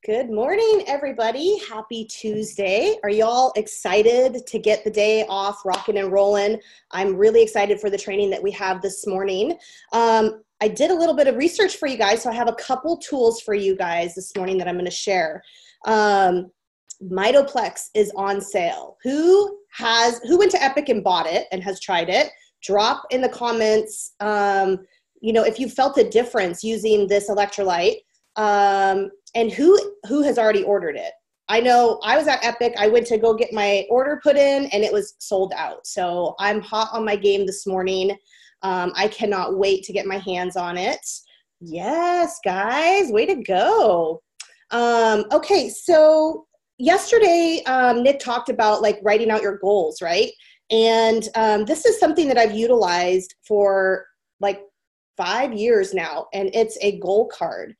Good morning, everybody. Happy Tuesday. Are y'all excited to get the day off rocking and rolling? I'm really excited for the training that we have this morning. I did a little bit of research for you guys, so I have a couple tools for you guys this morning that I'm going to share. Mitoplex is on sale. Who went to Epic and bought it and has tried it? Drop in the comments, if you felt a difference using this electrolyte. And who has already ordered it? I know I was at Epic. I went to go get my order put in and it was sold out. So I'm hot on my game this morning. I cannot wait to get my hands on it. Yes, guys, way to go. Okay, so yesterday, Nick talked about like writing out your goals, right? And this is something that I've utilized for like 5 years now, and it's a goal card.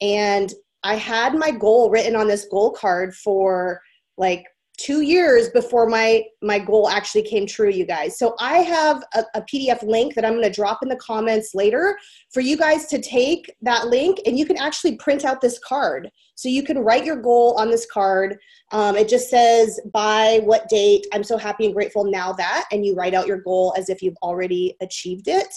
And I had my goal written on this goal card for like 2 years before my goal actually came true, you guys. So I have a PDF link that I'm going to drop in the comments later for you guys to take that link, and you can actually print out this card. So you can write your goal on this card. It just says, by what date, I'm so happy and grateful now that, and you write out your goal as if you've already achieved it.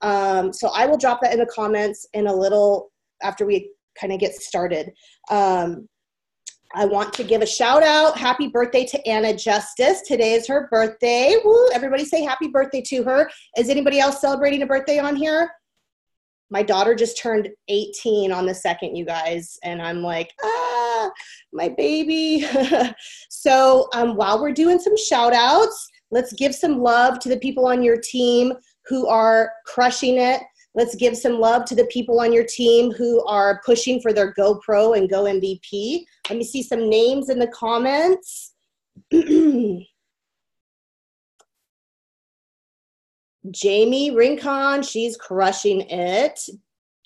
So I will drop that in the comments in a little after we kind of get started. I want to give a shout out. Happy birthday to Anna Justice. Today is her birthday. Woo, everybody say happy birthday to her. Is anybody else celebrating a birthday on here? My daughter just turned 18 on the 2nd, you guys. And I'm like, my baby. So while we're doing some shout outs, let's give some love to the people on your team who are crushing it. Let's give some love to the people on your team who are pushing for their Go Pro and Go MVP. Let me see some names in the comments. Jamie Rincon, she's crushing it.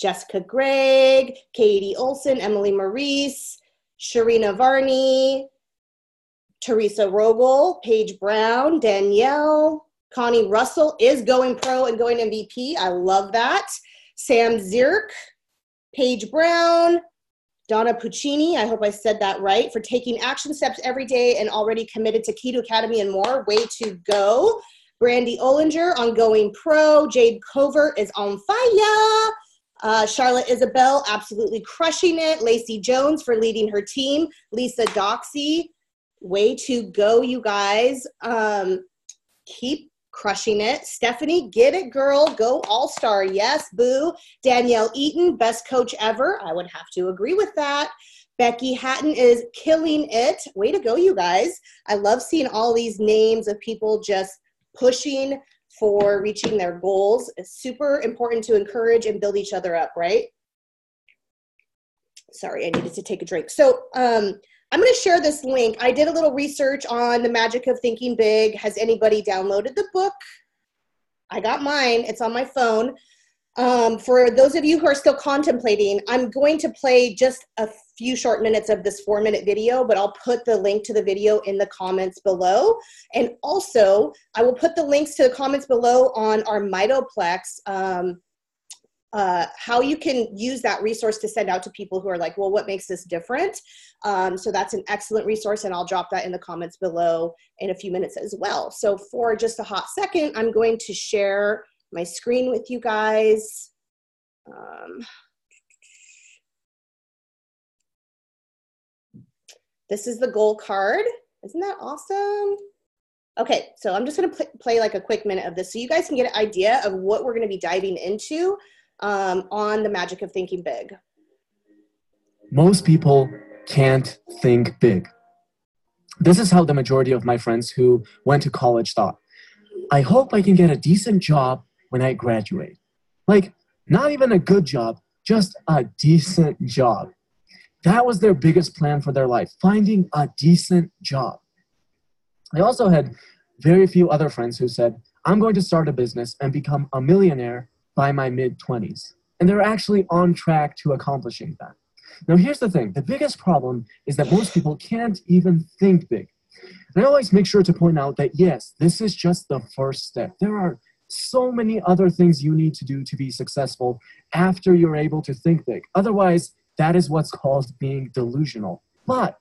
Jessica Gregg, Katie Olson, Emily Maurice, Sharina Varney, Teresa Rogel, Paige Brown, Danielle, Connie Russell is going pro and going MVP. I love that. Sam Zirk, Paige Brown, Donna Puccini, I hope I said that right, for taking action steps every day and already committed to Keto Academy and more. Way to go. Brandy Ollinger on going pro. Jade Covert is on fire. Charlotte Isabel, absolutely crushing it. Lacey Jones for leading her team. Lisa Doxy, way to go, you guys. Keep crushing it. Stephanie, get it, girl. Go all-star. Yes, boo. Danielle Eaton, best coach ever. I would have to agree with that. Becky Hatton is killing it. Way to go, you guys. I love seeing all these names of people just pushing for reaching their goals. It's super important to encourage and build each other up, right? Sorry, I needed to take a drink. So, I'm going to share this link. I did a little research on the magic of thinking big. Has anybody downloaded the book? I got mine. It's on my phone. For those of you who are still contemplating, I'm going to play just a few short minutes of this 4-minute video, but I'll put the link to the video in the comments below. And also, I will put the links to the comments below on our Mitoplex, how you can use that resource to send out to people who are like, well, what makes this different? So that's an excellent resource, and I'll drop that in the comments below in a few minutes as well. So for just a hot second, I'm going to share my screen with you guys. This is the goal card. Isn't that awesome? Okay, so I'm just going to play like a quick minute of this so you guys can get an idea of what we're going to be diving into on the magic of thinking big. Most people can't think big. This is how the majority of my friends who went to college thought. I hope I can get a decent job when I graduate. Like, not even a good job, just a decent job. That was their biggest plan for their life, finding a decent job. I also had very few other friends who said, I'm going to start a business and become a millionaire by my mid-20s. And they're actually on track to accomplishing that. Now, here's the thing. The biggest problem is that most people can't even think big. And I always make sure to point out that, yes, this is just the first step. There are so many other things you need to do to be successful after you're able to think big. Otherwise, That is what's called being delusional. But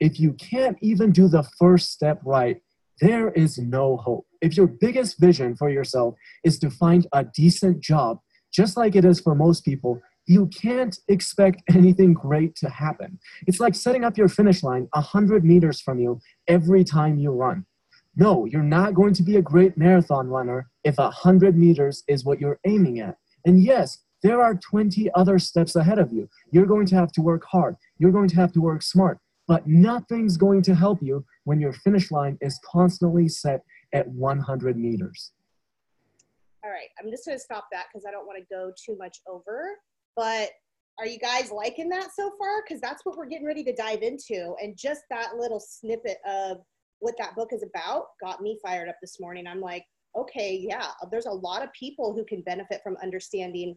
if you can't even do the first step right, there is no hope. If your biggest vision for yourself is to find a decent job, just like it is for most people, you can't expect anything great to happen. It's like setting up your finish line 100 meters from you every time you run. No, you're not going to be a great marathon runner if 100 meters is what you're aiming at. And yes, there are 20 other steps ahead of you. You're going to have to work hard. You're going to have to work smart. But nothing's going to help you when your finish line is constantly set at 100 meters. All right, I'm just going to stop that because I don't want to go too much over. But are you guys liking that so far? Because that's what we're getting ready to dive into. And just that little snippet of what that book is about got me fired up this morning. I'm like, okay, yeah, there's a lot of people who can benefit from understanding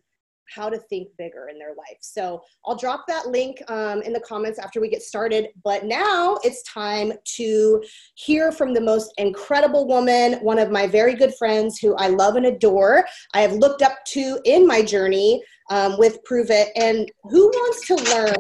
how to think bigger in their life. So I'll drop that link in the comments after we get started. But now it's time to hear from the most incredible woman, one of my very good friends who I love and adore. I have looked up to in my journey with Pruvit, and who wants to learn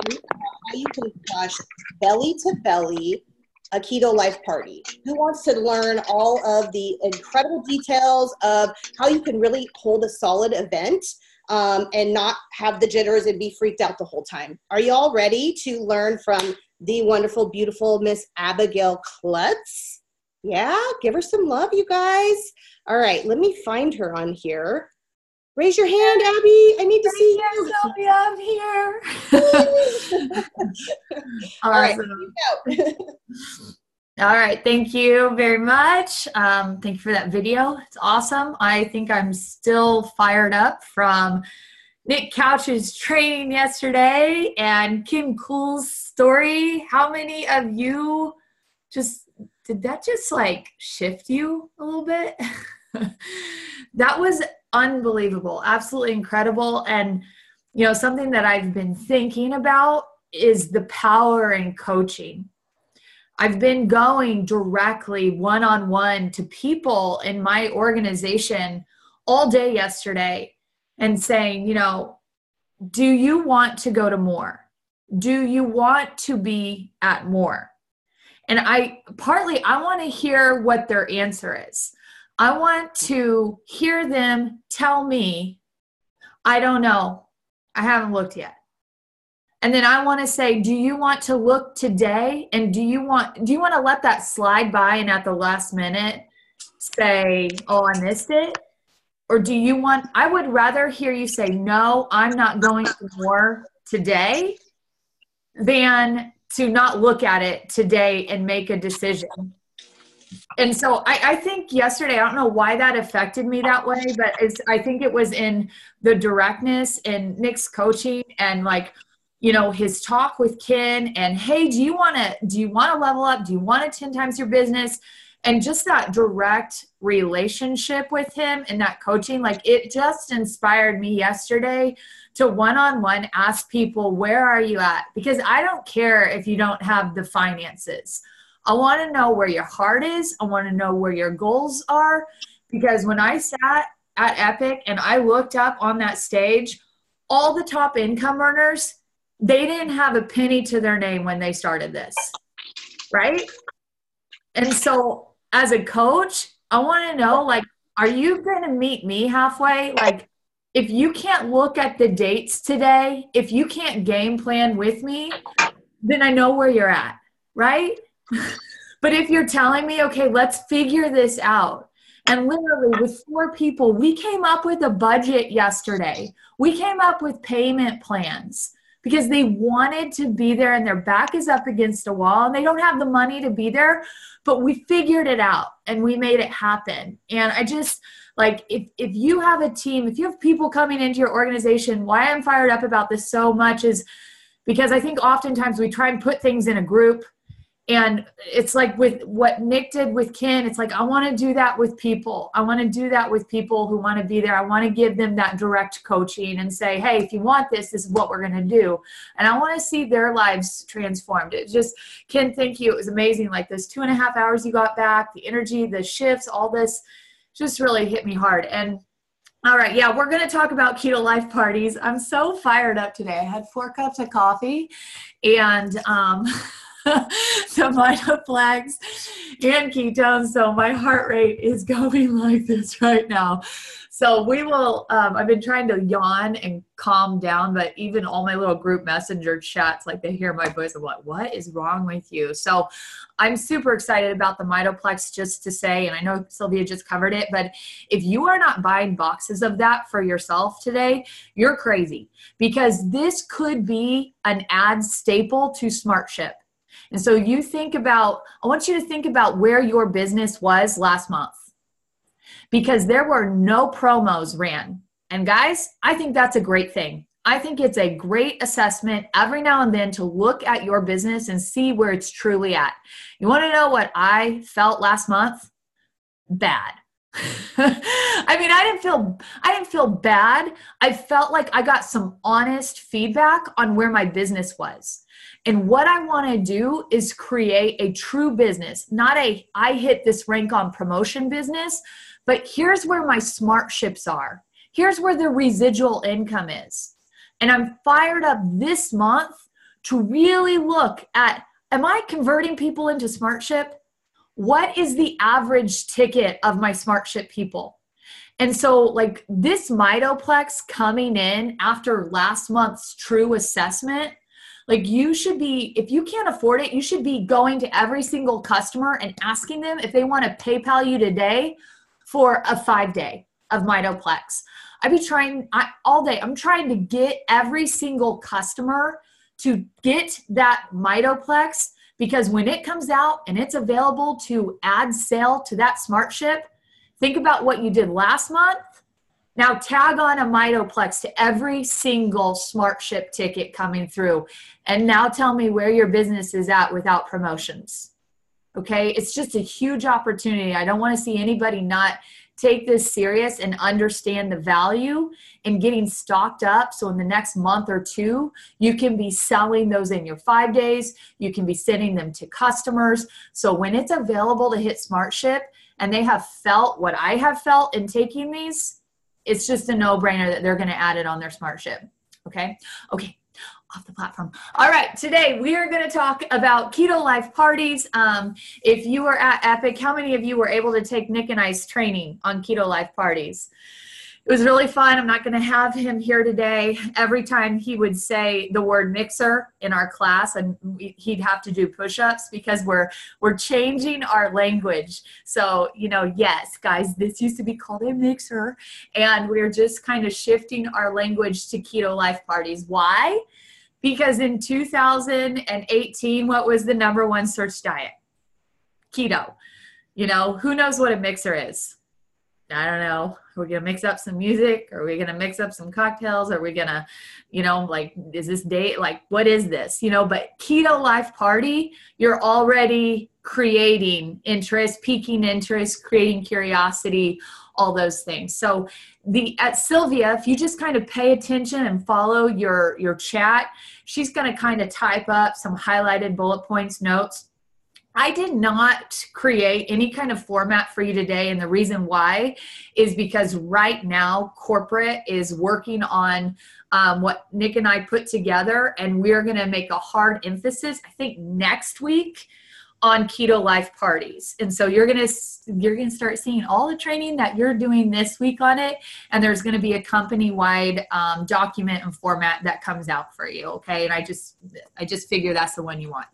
how you can crush belly to belly a keto life party? Who wants to learn all of the incredible details of how you can really hold a solid event and not have the jitters and be freaked out the whole time? Are you all ready to learn from the wonderful, beautiful Miss Abigail Kluttz? Yeah, give her some love, you guys. All right, let me find her on here. Raise your hand, Abby. I need to see you. Sylvia, I'm here. All right, here you go. All right, thank you very much. Thank you for that video. It's awesome. I think I'm still fired up from Nick Couch's training yesterday and Kim Cool's story. How many of you did that just like shift you a little bit? That was unbelievable, absolutely incredible. And, you know, something that I've been thinking about is the power in coaching. I've been going directly one-on-one to people in my organization all day yesterday and saying, you know, do you want to go to more? Do you want to be at more? And I want to hear what their answer is. I want to hear them tell me, I don't know. I haven't looked yet. And then I want to say, do you want to look today? And do you want to let that slide by and at the last minute say, oh, I missed it? Or I would rather hear you say, no, I'm not going to more today than to not look at it today and make a decision. And so I think yesterday, I don't know why that affected me that way, but I think it was in the directness in Nick's coaching and like, you know, his talk with Ken and, hey, do you want to level up? Do you want to 10 times your business? And just that direct relationship with him and that coaching, like it just inspired me yesterday to one-on-one ask people, where are you at? Because I don't care if you don't have the finances. I want to know where your heart is. I want to know where your goals are. Because when I sat at Epic and I looked up on that stage, all the top income earners, they didn't have a penny to their name when they started this, right? And so as a coach, I want to know, like, are you going to meet me halfway? Like, if you can't look at the dates today, if you can't game plan with me, then I know where you're at, right? But if you're telling me, okay, let's figure this out. And literally with 4 people, we came up with a budget yesterday. We came up with payment plans because they wanted to be there and their back is up against a wall and they don't have the money to be there, but we figured it out and we made it happen. And I just, like, if you have a team, if you have people coming into your organization, why I'm fired up about this so much is because I think oftentimes we try and put things in a group. And it's like with what Nick did with Ken, it's like, I want to do that with people. I want to do that with people who want to be there. I want to give them that direct coaching and say, hey, if you want this, this is what we're going to do. And I want to see their lives transformed. It just, Ken, thank you. It was amazing. Like those 2.5 hours you got back, the energy, the shifts, all this just really hit me hard. And All right. Yeah, we're going to talk about keto life parties. I'm so fired up today. I had 4 cups of coffee and some Mito flags and ketones. So my heart rate is going like this right now. So we will, I've been trying to yawn and calm down, but even all my little group messenger chats, like they hear my voice, I'm like, what is wrong with you? So I'm super excited about the Mitoplex, just to say, and I know Sylvia just covered it, but if you are not buying boxes of that for yourself today, you're crazy, because this could be an ad staple to SmartShip. And so you think about, I want you to think about where your business was last month, because there were no promos ran. And guys, I think that's a great thing. I think it's a great assessment every now and then to look at your business and see where it's truly at. You want to know what I felt last month? Bad. I mean, I didn't feel bad. I felt like I got some honest feedback on where my business was. And what I want to do is create a true business, not a I hit this rank on promotion business, but here's where my SmartShips are. Here's where the residual income is. And I'm fired up this month to really look at, am I converting people into SmartShip? What is the average ticket of my SmartShip people? And so like this Mitoplex coming in after last month's true assessment, like you should be, if you can't afford it, you should be going to every single customer and asking them if they want to PayPal you today for a 5-day of Mitoplex. I'd be trying all day. I'm trying to get every single customer to get that Mitoplex, because when it comes out and it's available to add sale to that SmartShip, think about what you did last month. Now tag on a Mitoplex to every single SmartShip ticket coming through. And now tell me where your business is at without promotions. Okay, it's just a huge opportunity. I don't want to see anybody not take this serious and understand the value in getting stocked up. So in the next month or two, you can be selling those in your 5 days. You can be sending them to customers. So when it's available to hit SmartShip and they have felt what I have felt in taking these, it's just a no-brainer that they're going to add it on their SmartShip. Okay. Okay. Off the platform. All right, today we are going to talk about Keto Life Parties. If you were at Epic, how many of you were able to take Nick and I's training on Keto Life Parties? It was really fun. I'm not going to have him here today. Every time he would say the word mixer in our class, and he'd have to do push-ups, because we're changing our language. So, you know, yes, guys, this used to be called a mixer, and we're just kind of shifting our language to Keto Life Parties. Why? Because in 2018, what was the #1 search diet? Keto. You know, who knows what a mixer is? I don't know. Are we going to mix up some music? Are we going to mix up some cocktails? Are we going to, you know, like, is this date? Like, what is this? You know, but Keto Life Party, you're already creating interest, piquing interest, creating curiosity, all those things. So at Sylvia, if you just kind of pay attention and follow your chat, she's going to kind of type up some highlighted bullet points, notes. I did not create any kind of format for you today, and the reason why is because right now corporate is working on what Nick and I put together, and we're going to make a hard emphasis, I think, next week on Keto Life Parties. And so you're going to start seeing all the training that you're doing this week on it, and there's going to be a company-wide document and format that comes out for you, okay? And I just figure that's the one you want.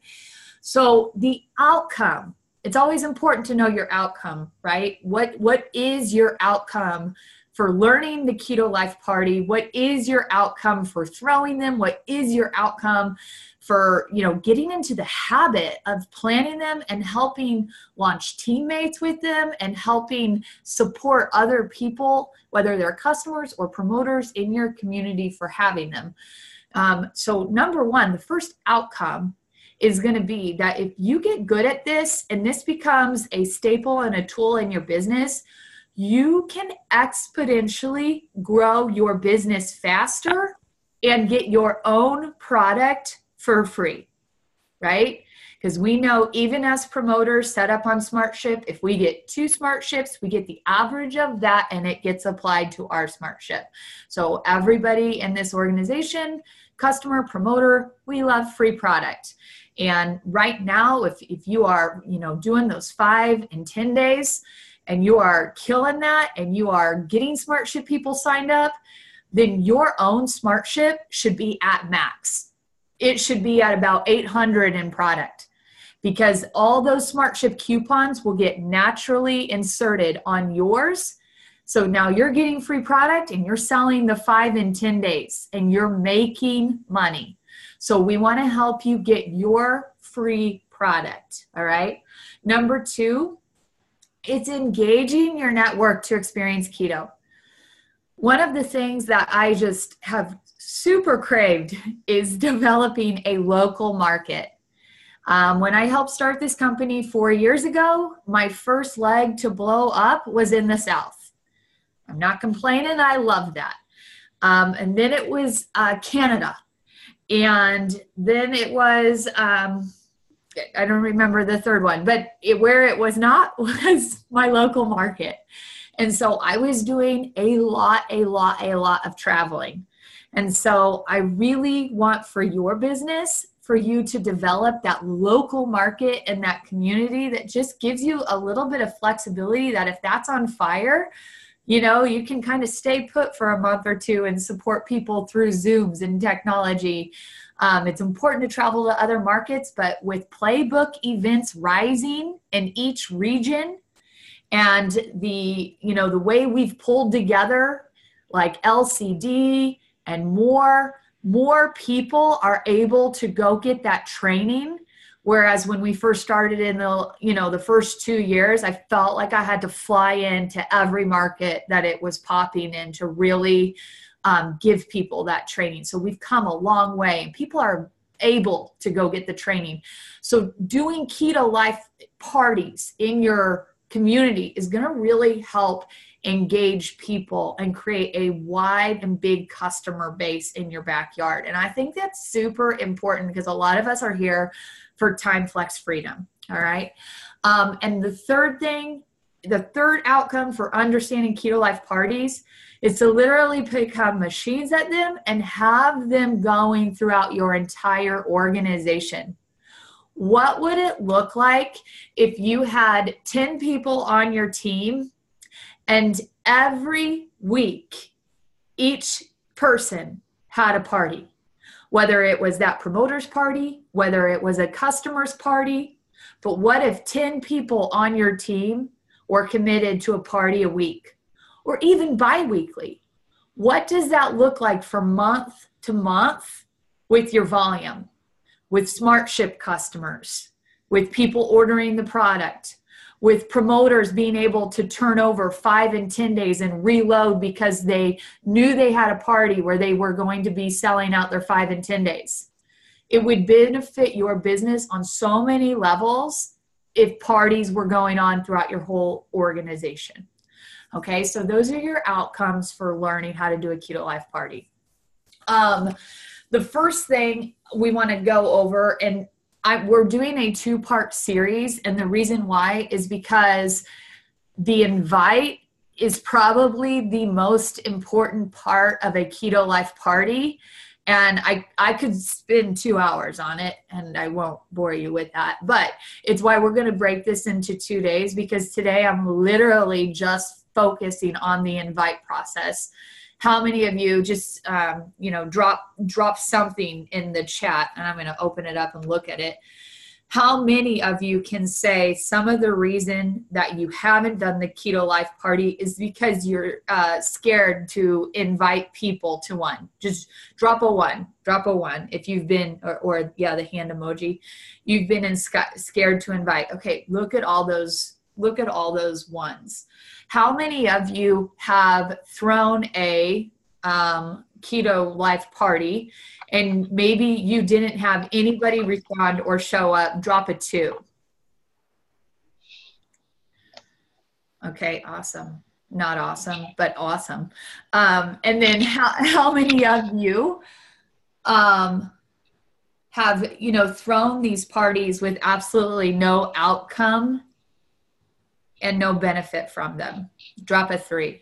So the outcome, it's always important to know your outcome, right? What is your outcome for learning the Keto Life Party? What is your outcome for throwing them? What is your outcome for, you know, getting into the habit of planning them and helping launch teammates with them and helping support other people, whether they're customers or promoters in your community, for having them? So #1, the first outcome is going to be that if you get good at this and this becomes a staple and a tool in your business, you can exponentially grow your business faster and get your own product for free. right? Because we know even as promoters set up on SmartShip, if we get 2 SmartShips, we get the average of that and it gets applied to our SmartShip. So everybody in this organization, customer, promoter, we love free product. And right now, if you are, doing those 5 and 10 days and you are killing that and you are getting SmartShip people signed up, then your own SmartShip should be at max. It should be at about 800 in product, because all those SmartShip coupons will get naturally inserted on yours. So now you're getting free product and you're selling the 5 and 10 days and you're making money. So we want to help you get your free product. All right. Number 2, it's engaging your network to experience keto. One of the things that I just have super craved is developing a local market. When I helped start this company 4 years ago, my first leg to blow up was in the South. I'm not complaining. I love that. And then it was Canada. And then it was, I don't remember the third one, but where it was not was my local market. And so I was doing a lot of traveling. And so I really want for your business, for you to develop that local market and that community that just gives you a little bit of flexibility, that if that's on fire, you can kind of stay put for a month or 2 and support people through Zooms and technology. It's important to travel to other markets, but with Playbook events rising in each region and the way we've pulled together like LCD and more people are able to go get that training. Whereas when we first started in the first 2 years, I felt like I had to fly into every market that it was popping in to really give people that training. So we've come a long way and people are able to go get the training. So doing Keto Life parties in your community is going to really help engage people and create a wide and big customer base in your backyard. And I think that's super important because a lot of us are here for time flex freedom. All right. And the third outcome for understanding Keto Life parties is to literally become machines at them and have them going throughout your entire organization. What would it look like if you had 10 people on your team and every week each person had a party? Whether it was that promoter's party, whether it was a customer's party, but what if 10 people on your team were committed to a party a week or even bi-weekly? What does that look like from month to month with your volume, with SmartShip customers, with people ordering the product, with promoters being able to turn over 5 and 10 days and reload because they knew they had a party where they were going to be selling out their 5 and 10 days. It would benefit your business on so many levels if parties were going on throughout your whole organization. Okay, so those are your outcomes for learning how to do a Keto Life party. The first thing we want to go over, and we're doing a 2-part series, and the reason why is because the invite is probably the most important part of a Keto Life party. And I could spend 2 hours on it, and I won't bore you with that. But it's why we're going to break this into 2 days, because today I'm literally just focusing on the invite process. How many of you just, drop something in the chat, and I'm going to open it up and look at it. How many of you can say some of the reason that you haven't done the Keto Life party is because you're scared to invite people to one? Just drop a one if you've been, or the hand emoji. You've been scared to invite. Okay, look at all those ones. How many of you have thrown a Keto Life party and maybe you didn't have anybody respond or show up? Drop a 2. Okay, awesome. Not awesome, but awesome. And then how many of you have have, you know, thrown these parties with absolutely no outcome and no benefit from them? Drop a 3.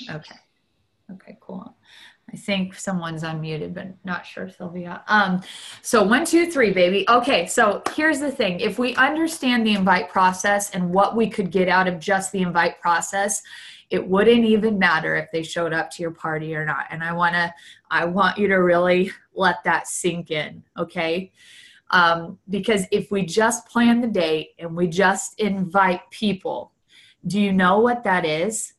Okay. Okay, cool. I think someone's unmuted, but not sure, Sylvia. So 1, 2, 3, baby. Okay, so here's the thing. If we understand the invite process and what we could get out of just the invite process, it wouldn't even matter if they showed up to your party or not. And I want you to really let that sink in, okay? Because if we just plan the date and we just invite people, do you know what that is?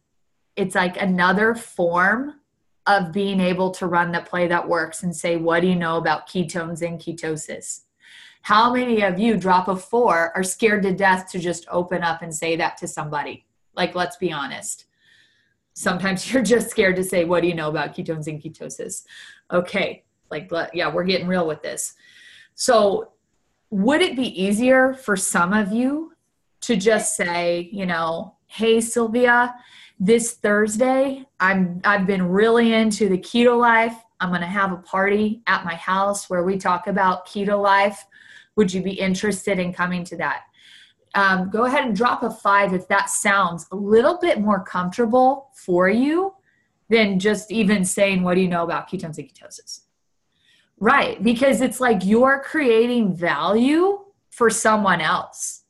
It's like another form of being able to run the play that works and say, what do you know about ketones and ketosis? How many of you, drop a 4, are scared to death to just open up and say that to somebody? Like, let's be honest. Sometimes you're just scared to say, what do you know about ketones and ketosis? Okay, like, yeah, we're getting real with this. So would it be easier for some of you to just say, you know, hey, Sylvia, this Thursday, I've been really into the keto life. I'm going to have a party at my house where we talk about keto life. Would you be interested in coming to that? Go ahead and drop a 5 if that sounds a little bit more comfortable for you than just even saying, what do you know about ketones and ketosis? Right, because it's like you're creating value for someone else.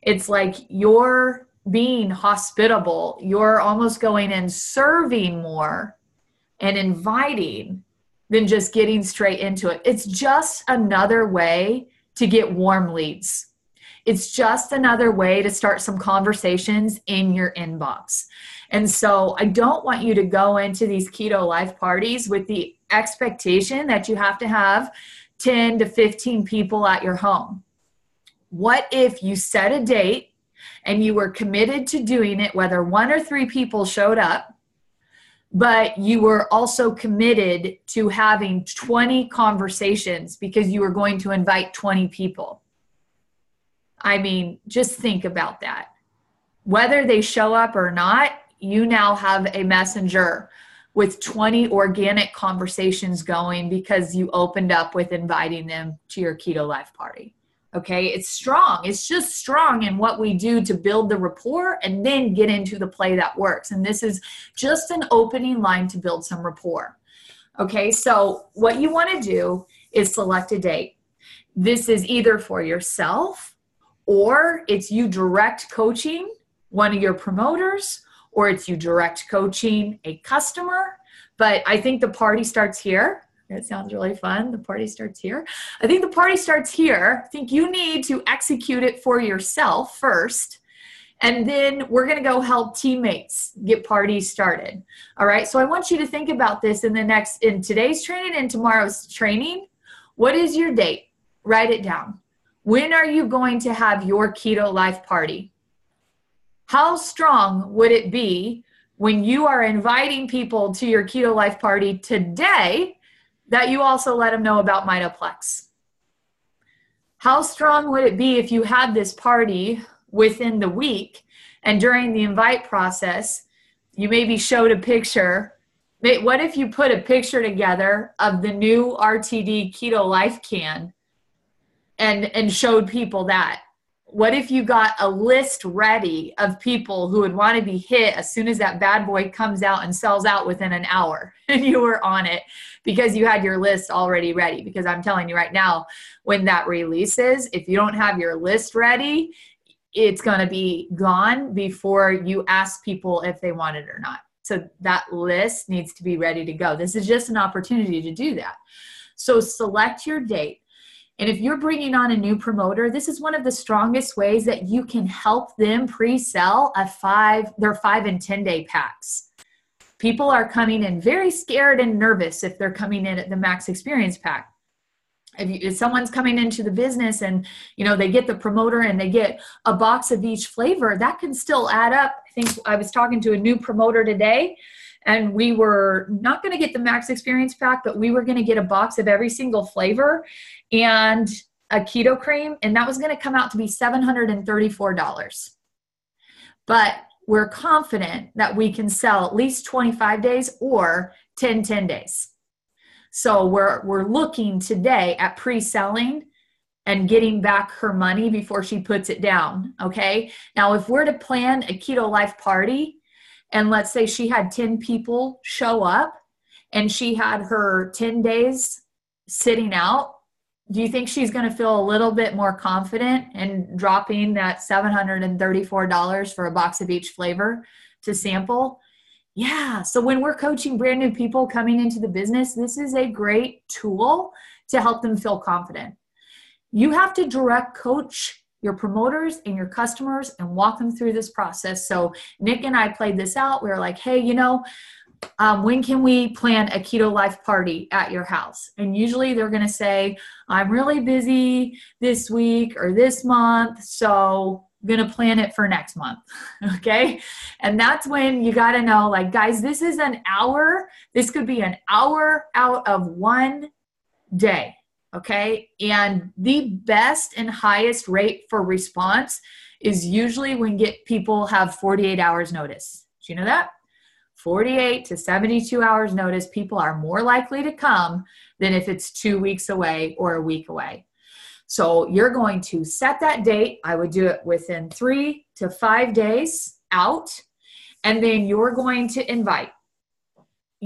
It's like you're being hospitable. You're almost going and serving more and inviting than just getting straight into it. It's just another way to get warm leads. It's just another way to start some conversations in your inbox. And so I don't want you to go into these keto life parties with the expectation that you have to have 10 to 15 people at your home. What if you set a date and you were committed to doing it, whether 1 or 3 people showed up, but you were also committed to having 20 conversations because you were going to invite 20 people? I mean, just think about that. Whether they show up or not, you now have a messenger with 20 organic conversations going because you opened up with inviting them to your keto life party. Okay, it's strong. It's just strong in what we do to build the rapport and then get into the play that works. And this is just an opening line to build some rapport. Okay, so what you want to do is select a date. This is either for yourself, or it's you direct coaching one of your promoters, or it's you direct coaching a customer. But I think the party starts here. It sounds really fun. The party starts here. I think the party starts here. I think you need to execute it for yourself first. And then we're going to go help teammates get parties started. All right. So I want you to think about this in today's training and tomorrow's training. What is your date? Write it down. When are you going to have your keto life party? How strong would it be when you are inviting people to your keto life party today that you also let them know about Mitoplex? How strong would it be if you had this party within the week and during the invite process, you maybe showed a picture? What if you put a picture together of the new RTD Keto Life can and showed people that? What if you got a list ready of people who would want to be hit as soon as that bad boy comes out and sells out within an hour, and you were on it because you had your list already ready? Because I'm telling you right now, when that releases, if you don't have your list ready, it's going to be gone before you ask people if they want it or not. So that list needs to be ready to go. This is just an opportunity to do that. So select your date. And if you're bringing on a new promoter, this is one of the strongest ways that you can help them pre-sell their 5 and 10 day packs. People are coming in very scared and nervous if they're coming in at the max experience pack. If someone's coming into the business and, you know, they get the promoter and they get a box of each flavor, that can still add up. I think I was talking to a new promoter today, and we were not going to get the max experience pack, but we were going to get a box of every single flavor and a keto cream, and that was going to come out to be $734. But we're confident that we can sell at least 25 days or 10 days. So we're looking today at pre-selling and getting back her money before she puts it down, okay? Now, if we're to plan a Keto Life Party, and let's say she had 10 people show up and she had her 10 days sitting out, do you think she's going to feel a little bit more confident in dropping that $734 for a box of each flavor to sample? Yeah. So when we're coaching brand new people coming into the business, this is a great tool to help them feel confident. You have to direct coach your promoters and your customers and walk them through this process. So Nick and I played this out. We were like, hey, when can we plan a Keto Life Party at your house? And usually they're going to say, I'm really busy this week or this month, so I'm going to plan it for next month. Okay. And that's when you got to know, like, guys, this is an hour. This could be an hour out of one day. Okay. And the best and highest rate for response is usually when people have 48 hours notice. Do you know that? 48 to 72 hours notice, people are more likely to come than if it's 2 weeks away or a week away. So you're going to set that date. I would do it within 3 to 5 days out. And then you're going to invite. I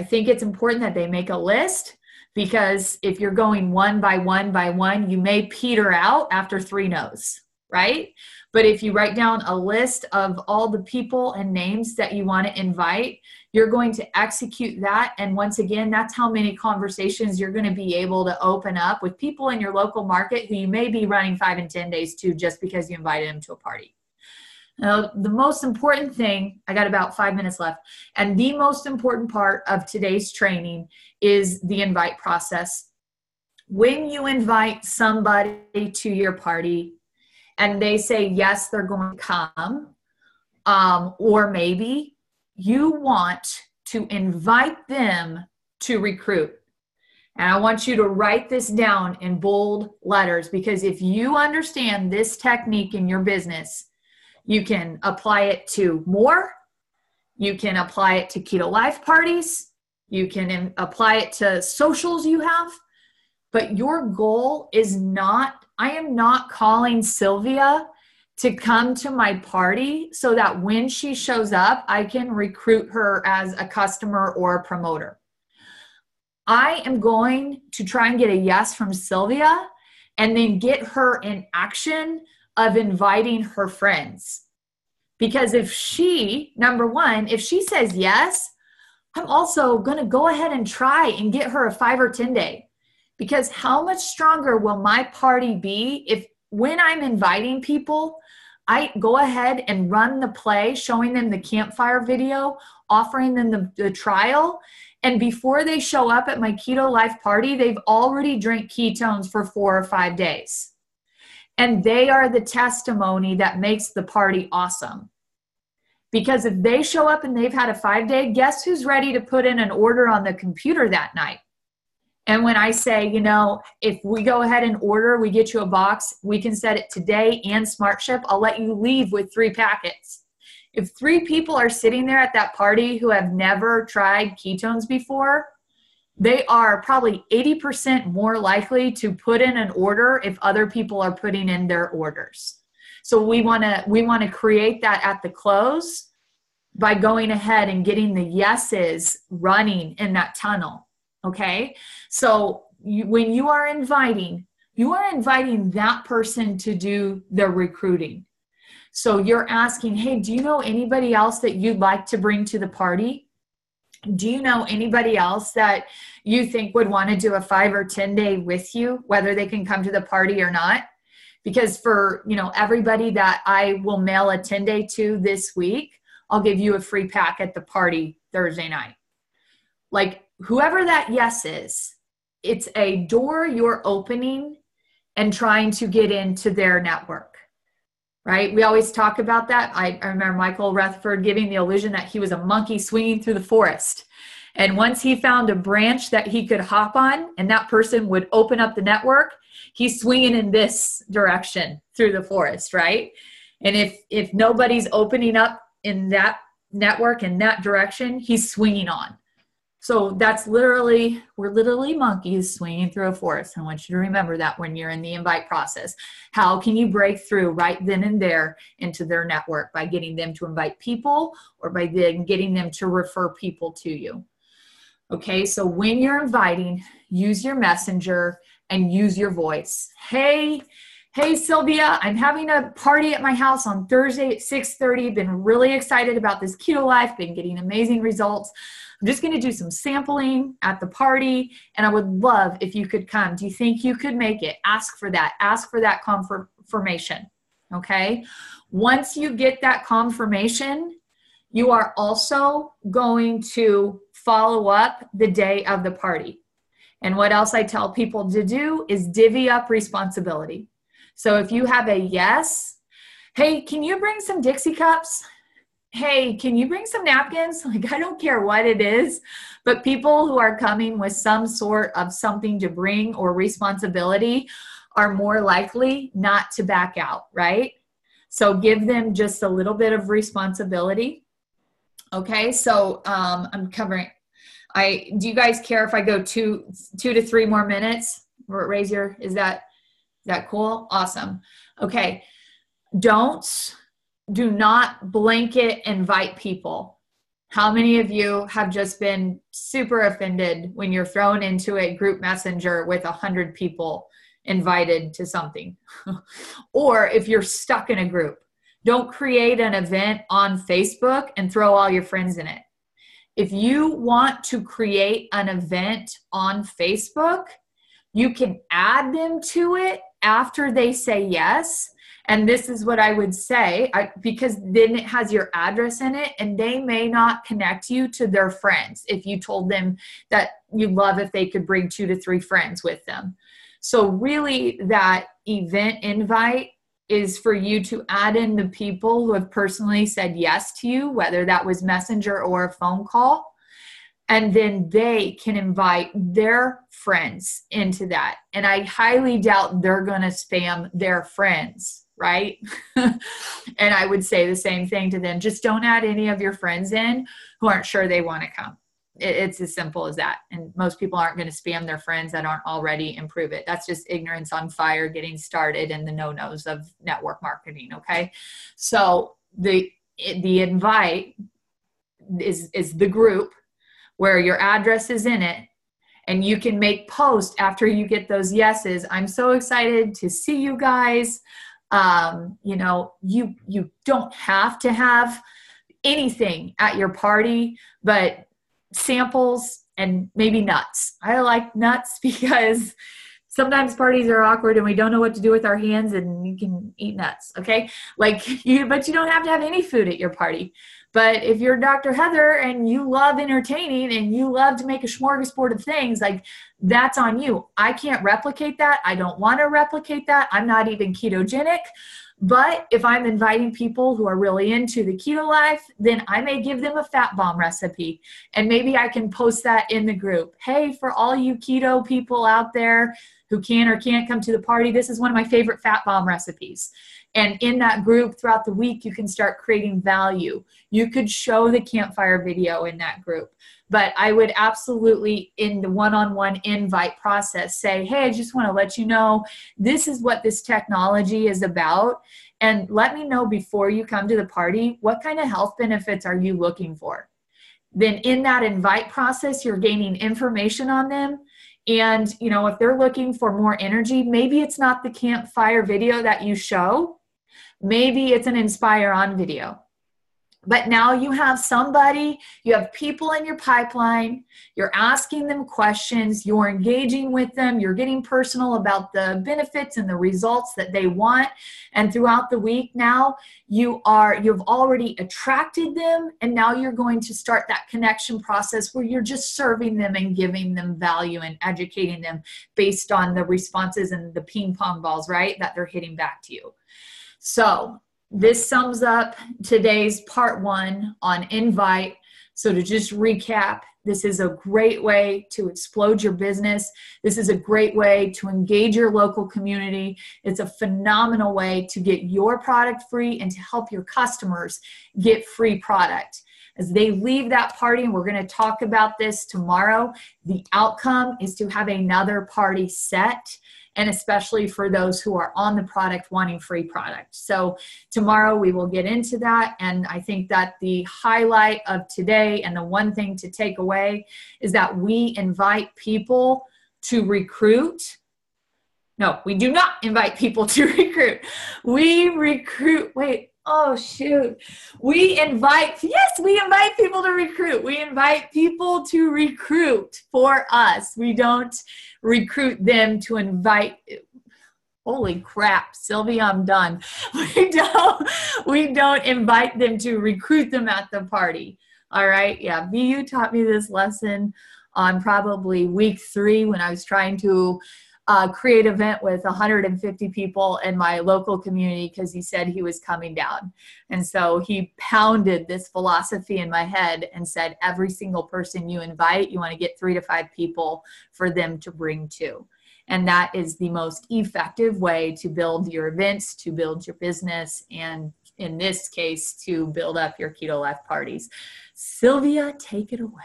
think it's important that they make a list, because if you're going one by one, you may peter out after 3 no's, right? But if you write down a list of all the people and names that you want to invite, you're going to execute that. And once again, that's how many conversations you're going to be able to open up with people in your local market who you may be running 5 and 10 days to just because you invited them to a party. Now, the most important thing, I got about 5 minutes left, and the most important part of today's training is the invite process. When you invite somebody to your party, and they say, yes, they're going to come, or maybe you want to invite them to recruit. And I want you to write this down in bold letters, because if you understand this technique in your business, you can apply it to more. You can apply it to Keto Life parties. You can apply it to socials you have. But your goal is not, I am not calling Sylvia to come to my party so that when she shows up, I can recruit her as a customer or a promoter. I am going to try and get a yes from Sylvia and then get her in action of inviting her friends. Because if she, number one, if she says yes, I'm also going to go ahead and try and get her a 5 or 10 day. Because how much stronger will my party be if when I'm inviting people, I go ahead and run the play, showing them the campfire video, offering them the trial. And before they show up at my Keto Life Party, they've already drank ketones for 4 or 5 days. And they are the testimony that makes the party awesome. Because if they show up and they've had a 5-day, guess who's ready to put in an order on the computer that night? And when I say, if we go ahead and order, we get you a box, we can set it today and Smart Ship, I'll let you leave with 3 packets. If 3 people are sitting there at that party who have never tried ketones before, they are probably 80% more likely to put in an order if other people are putting in their orders. So we want to create that at the close by going ahead and getting the yeses running in that tunnel. Okay. So when you are inviting that person to do the recruiting. So you're asking, hey, do you know anybody else that you'd like to bring to the party? Do you know anybody else that you think would want to do a 5 or 10 day with you, whether they can come to the party or not? Because for, everybody that I will mail a 10-day to this week, I'll give you a free pack at the party Thursday night. Like whoever that yes is, it's a door you're opening and trying to get into their network, right? We always talk about that. I remember Michael Rutherford giving the illusion that he was a monkey swinging through the forest. And once he found a branch that he could hop on and that person would open up the network, he's swinging in this direction through the forest, right? And if nobody's opening up in that network in that direction, he's swinging on. So that's literally, we're literally monkeys swinging through a forest. I want you to remember that when you're in the invite process. How can you break through right then and there into their network? By getting them to invite people, or by then getting them to refer people to you. Okay, so when you're inviting, use your messenger and use your voice. Hey, Sylvia, I'm having a party at my house on Thursday at 6:30. Been really excited about this Keto Life. Been getting amazing results. I'm just going to do some sampling at the party, and I would love if you could come. Do you think you could make it? Ask for that. Ask for that confirmation. Okay? Once you get that confirmation, you are also going to follow up the day of the party. And what else I tell people to do is divvy up responsibility. So if you have a yes, hey, can you bring some Dixie cups? Hey, can you bring some napkins? Like, I don't care what it is, but people who are coming with some sort of something to bring or responsibility are more likely not to back out, right? So give them just a little bit of responsibility. Okay, so I'm covering. Do you guys care if I go two to 3 more minutes? Raise your, is that cool? Awesome. Okay, do not blanket invite people. How many of you have just been super offended when you're thrown into a group messenger with 100 people invited to something? Or if you're stuck in a group, don't create an event on Facebook and throw all your friends in it. If you want to create an event on Facebook, you can add them to it after they say yes. And this is what I would say, because then it has your address in it, and they may not connect you to their friends if you told them that you'd love if they could bring 2 to 3 friends with them. So really, that event invite is for you to add in the people who have personally said yes to you, whether that was messenger or a phone call. And then they can invite their friends into that. And I highly doubt they're going to spam their friends, right? And I would say the same thing to them. Just don't add any of your friends in who aren't sure they want to come. It's as simple as that. And most people aren't going to spam their friends that aren't already in Pruvit. That's just ignorance on fire getting started and the no-nos of network marketing, okay? So the invite is the group where your address is in it, and you can make posts after you get those yeses. I'm so excited to see you guys. You know, you don't have to have anything at your party, but samples and maybe nuts. I like nuts because sometimes parties are awkward and we don't know what to do with our hands, and you can eat nuts, okay? But you don't have to have any food at your party. But if you're Dr. Heather and you love entertaining and you love to make a smorgasbord of things, like, that's on you. I can't replicate that. I don't want to replicate that. I'm not even ketogenic. But if I'm inviting people who are really into the keto life, then I may give them a fat bomb recipe. And maybe I can post that in the group. Hey, for all you keto people out there who can or can't come to the party, this is one of my favorite fat bomb recipes. And in that group throughout the week, you can start creating value. You could show the campfire video in that group. But I would absolutely, in the one-on-one invite process, say, hey, I just want to let you know, this is what this technology is about. And let me know before you come to the party, what kind of health benefits are you looking for? Then in that invite process, you're gaining information on them. And, you know, if they're looking for more energy, maybe it's not the campfire video that you show. Maybe it's an Inspire On video. But now you have somebody, you have people in your pipeline, you're asking them questions, you're engaging with them, you're getting personal about the benefits and the results that they want. And throughout the week now, you've already attracted them, and now you're going to start that connection process where you're just serving them and giving them value and educating them based on the responses and the ping pong balls, right, that they're hitting back to you. So this sums up today's part 1 on invite. So to just recap, this is a great way to explode your business. This is a great way to engage your local community. It's a phenomenal way to get your product free and to help your customers get free product. as they leave that party, and we're going to talk about this tomorrow, the outcome is to have another party set, and especially for those who are on the product wanting free product. So tomorrow we will get into that, and I think that the highlight of today and the one thing to take away is that we invite people to recruit. No, we do not invite people to recruit. We recruit, we invite people to recruit. We invite people to recruit for us. We don't recruit them to invite. Holy crap, Sylvia, I'm done. We don't invite them to recruit them at the party. All right, yeah, BU taught me this lesson on probably week 3 when I was trying to create an event with 150 people in my local community because he said he was coming down. And so he pounded this philosophy in my head and said, every single person you invite, you want to get 3 to 5 people for them to bring to. And that is the most effective way to build your events, to build your business, and in this case, to build up your Keto Life parties. Sylvia, take it away.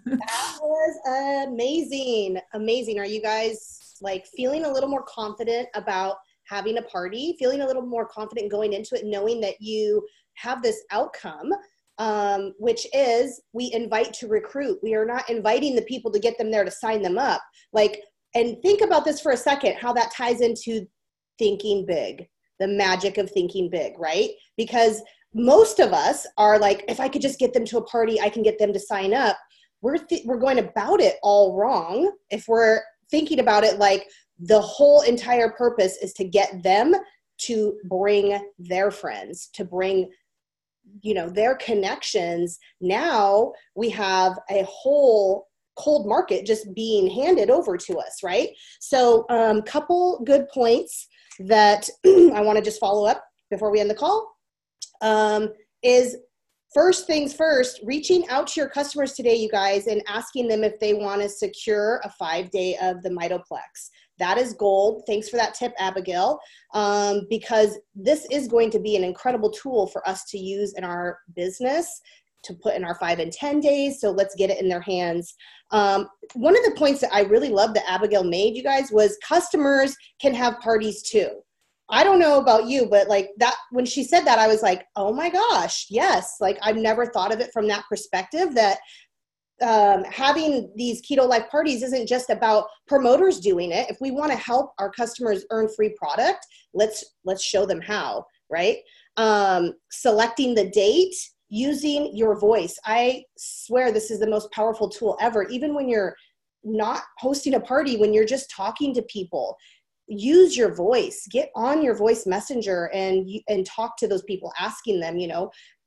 That was amazing. Amazing. Are you guys like feeling a little more confident about having a party, feeling a little more confident going into it, knowing that you have this outcome, which is we invite to recruit. We are not inviting the people to get them there to sign them up. And think about this for a second, how that ties into thinking big, the magic of thinking big, right? Because most of us are like, if I could just get them to a party, I can get them to sign up. We're going about it all wrong if we're thinking about it like the whole entire purpose is to get them to bring their friends, to bring, their connections. Now we have a whole cold market just being handed over to us, right? So couple good points that I want to just follow up before we end the call is first things first, reaching out to your customers today, you guys, and asking them if they want to secure a 5-day of the Mitoplex. That is gold. Thanks for that tip, Abigail, because this is going to be an incredible tool for us to use in our business to put in our 5 and 10 days. So let's get it in their hands. One of the points that I really love that Abigail made, you guys, was customers can have parties too. I don't know about you, but like that, when she said that, I was like, oh my gosh, yes. Like I've never thought of it from that perspective, that having these Keto Life parties isn't just about promoters doing it. If we want to help our customers earn free product, let's show them how, right? Selecting the date, using your voice. I swear this is the most powerful tool ever. Even when you're not hosting a party, when you're just talking to people, use your voice. Get on your voice messenger and talk to those people, asking them,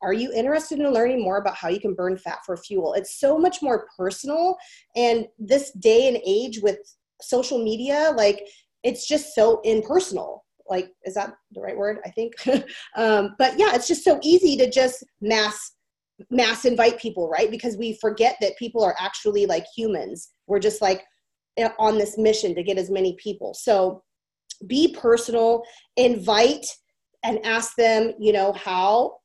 are you interested in learning more about how you can burn fat for fuel? It's so much more personal. And this day and age with social media, like it's just so impersonal. Like, is that the right word? I think. But yeah, it's just so easy to just mass invite people, right? Because we forget that people are actually like humans. We're just like on this mission to get as many people. So be personal, invite and ask them, how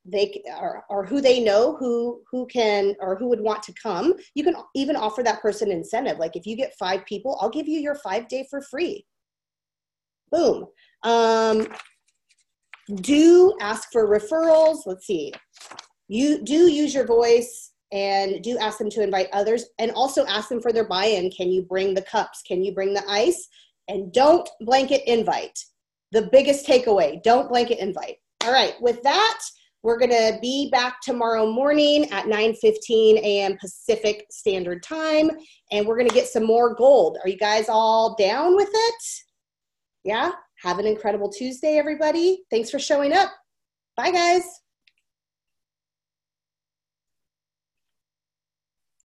they or who they know who can or who would want to come. You can even offer that person incentive. Like if you get 5 people, I'll give you your 5-day for free. Boom. Do ask for referrals. Let's see. You do use your voice and do ask them to invite others, and also ask them for their buy-in. Can you bring the cups? Can you bring the ice? And don't blanket invite. The biggest takeaway, don't blanket invite. All right, with that, we're gonna be back tomorrow morning at 9:15 a.m. Pacific Standard Time, and we're gonna get some more gold. Are you guys all down with it? Yeah? Have an incredible Tuesday, everybody. Thanks for showing up. Bye, guys.